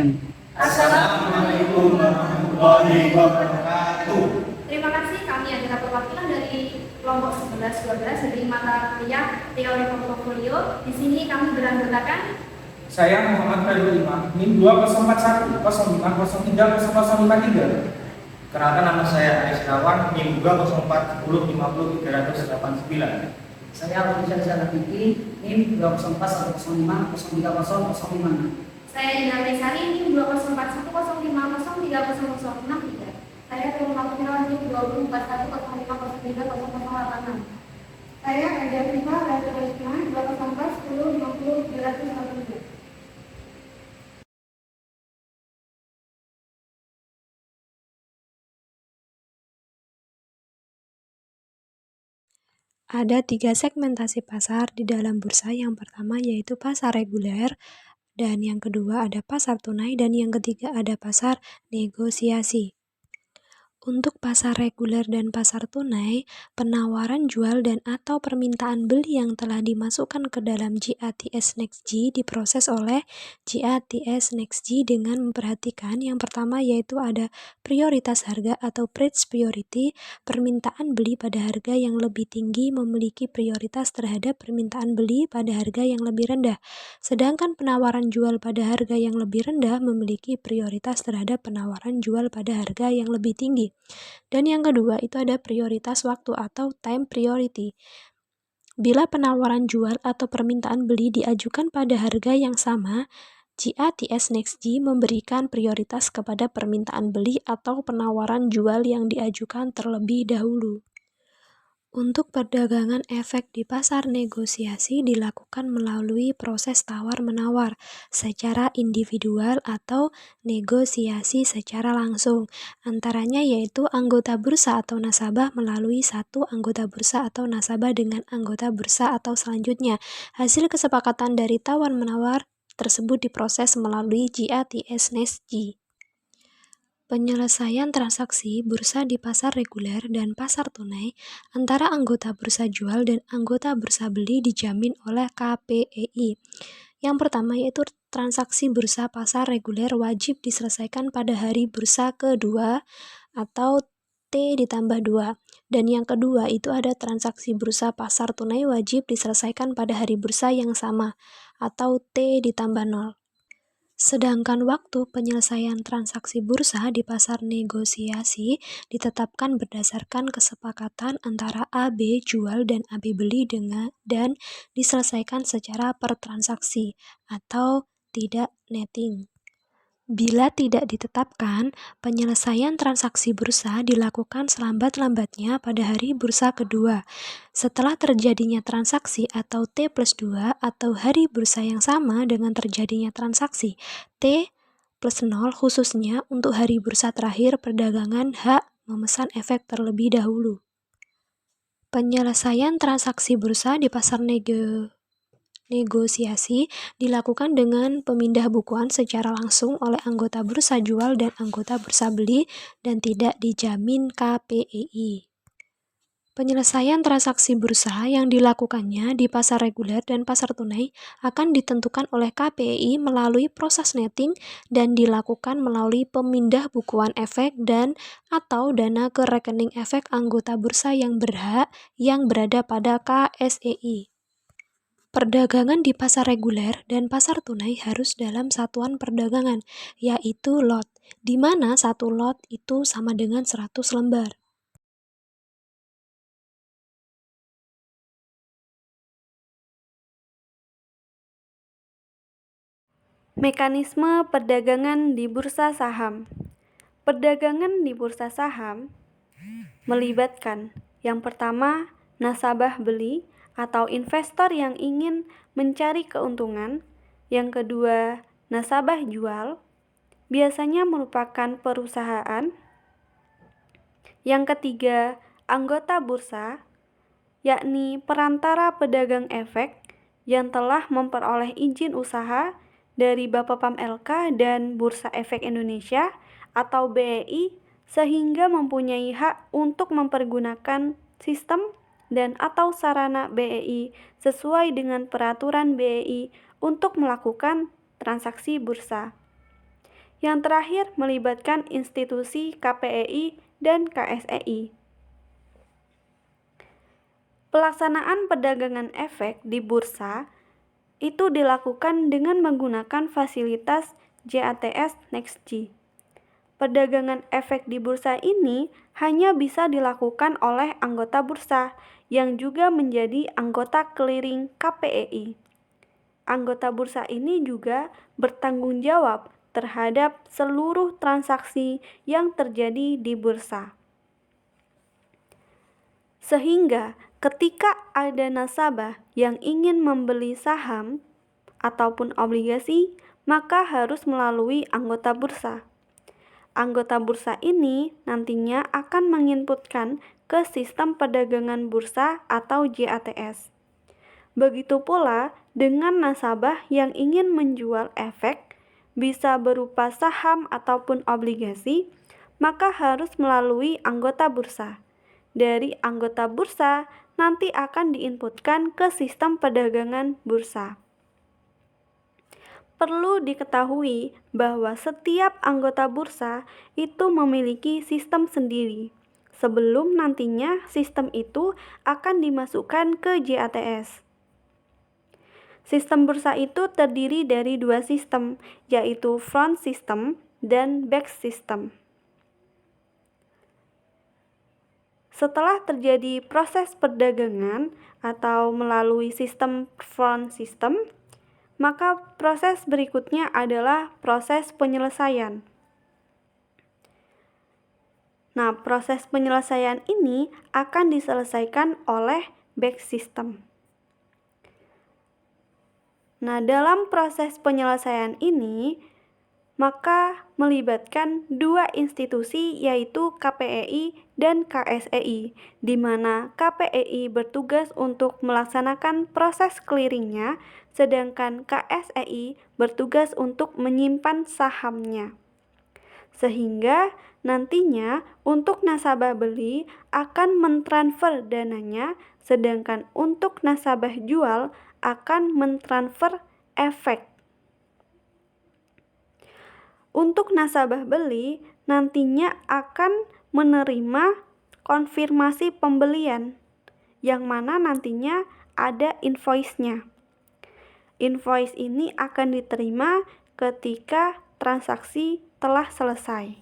Silakan. Assalamualaikum warahmatullahi wabarakatuh. Terima kasih, kami adalah perwakilan dari kelompok 11-12 dari mata kuliah teori portofolio. Di sini kami beranggotakan Saya Muhammad Khalil Imam, NIM 2041 0503. Kenalkan, nama saya Aris Rawan, NIM 204 10 50 389. Saya Abdul Zalafiki, NIM 204 105 030 056. saya Indah Mesari, NIM 204 1005 030 Saya Rumah Kepulauan NIM 241 05 03 0086. Saya Adia Prima dan Terusman 204 10 50 383. Ada 3 segmentasi pasar di dalam bursa. Yang pertama yaitu pasar reguler, dan yang kedua ada pasar tunai, dan yang ketiga ada pasar negosiasi. Untuk pasar reguler dan pasar tunai, penawaran jual dan atau permintaan beli yang telah dimasukkan ke dalam GATS NextG diproses oleh GATS NextG dengan memperhatikan yang pertama yaitu ada prioritas harga atau price priority. Permintaan beli pada harga yang lebih tinggi memiliki prioritas terhadap permintaan beli pada harga yang lebih rendah. Sedangkan penawaran jual pada harga yang lebih rendah memiliki prioritas terhadap penawaran jual pada harga yang lebih tinggi. Dan yang kedua itu ada prioritas waktu atau time priority. Bila penawaran jual atau permintaan beli diajukan pada harga yang sama, GATS NextG memberikan prioritas kepada permintaan beli atau penawaran jual yang diajukan terlebih dahulu. Untuk perdagangan efek di pasar negosiasi dilakukan melalui proses tawar-menawar secara individual atau negosiasi secara langsung. Antaranya yaitu anggota bursa atau nasabah melalui satu anggota bursa atau nasabah dengan anggota bursa atau selanjutnya. Hasil kesepakatan dari tawar-menawar tersebut diproses melalui GATS NextG. Penyelesaian transaksi bursa di pasar reguler dan pasar tunai antara anggota bursa jual dan anggota bursa beli dijamin oleh KPEI. Yang pertama yaitu transaksi bursa pasar reguler wajib diselesaikan pada hari bursa kedua atau T+2. Dan yang kedua itu ada transaksi bursa pasar tunai wajib diselesaikan pada hari bursa yang sama atau T+0. Sedangkan waktu penyelesaian transaksi bursa di pasar negosiasi ditetapkan berdasarkan kesepakatan antara AB jual dan AB beli dan diselesaikan secara per transaksi atau tidak netting. Bila tidak ditetapkan, penyelesaian transaksi bursa dilakukan selambat-lambatnya pada hari bursa kedua. Setelah terjadinya transaksi atau T+2 atau hari bursa yang sama dengan terjadinya transaksi T+0 khususnya untuk hari bursa terakhir perdagangan hak memesan efek terlebih dahulu. Penyelesaian transaksi bursa di pasar negosiasi dilakukan dengan pemindah bukuan secara langsung oleh anggota bursa jual dan anggota bursa beli dan tidak dijamin KPEI. Penyelesaian transaksi bursa yang dilakukannya di pasar reguler dan pasar tunai akan ditentukan oleh KPEI melalui proses netting dan dilakukan melalui pemindah bukuan efek dan atau dana ke rekening efek anggota bursa yang berhak yang berada pada KSEI. Perdagangan di pasar reguler dan pasar tunai harus dalam satuan perdagangan, yaitu lot, di mana satu lot itu sama dengan 100 lembar. Mekanisme perdagangan di bursa saham. Perdagangan di bursa saham melibatkan yang pertama, nasabah beli atau investor yang ingin mencari keuntungan. Yang kedua, nasabah jual, biasanya merupakan perusahaan. Yang ketiga, anggota bursa, yakni perantara pedagang efek yang telah memperoleh izin usaha dari Bapepam LK dan Bursa Efek Indonesia atau BEI sehingga mempunyai hak untuk mempergunakan sistem dan atau sarana BEI sesuai dengan peraturan BEI untuk melakukan transaksi bursa. Yang terakhir melibatkan institusi KPEI dan KSEI. Pelaksanaan perdagangan efek di bursa itu dilakukan dengan menggunakan fasilitas JATS NextG. Perdagangan efek di bursa ini hanya bisa dilakukan oleh anggota bursa yang juga menjadi anggota clearing KPEI. Anggota bursa ini juga bertanggung jawab terhadap seluruh transaksi yang terjadi di bursa. Sehingga ketika ada nasabah yang ingin membeli saham ataupun obligasi, maka harus melalui anggota bursa. Anggota bursa ini nantinya akan menginputkan ke sistem perdagangan bursa atau JATS. Begitu pula dengan nasabah yang ingin menjual efek, bisa berupa saham ataupun obligasi, maka harus melalui anggota bursa. Dari anggota bursa nanti akan diinputkan ke sistem perdagangan bursa. Perlu diketahui bahwa setiap anggota bursa itu memiliki sistem sendiri, sebelum nantinya sistem itu akan dimasukkan ke JATS. Sistem bursa itu terdiri dari 2 sistem, yaitu front system dan back system. Setelah terjadi proses perdagangan atau melalui sistem front system, maka proses berikutnya adalah proses penyelesaian. Nah, proses penyelesaian ini akan diselesaikan oleh back system. Nah, dalam proses penyelesaian ini, maka melibatkan 2 institusi yaitu KPEI dan KSEI, di mana KPEI bertugas untuk melaksanakan proses clearingnya, sedangkan KSEI bertugas untuk menyimpan sahamnya. Sehingga nantinya untuk nasabah beli akan mentransfer dananya, sedangkan untuk nasabah jual akan mentransfer efek. Untuk nasabah beli nantinya akan menerima konfirmasi pembelian, yang mana nantinya ada invoice-nya. Invoice ini akan diterima ketika transaksi telah selesai.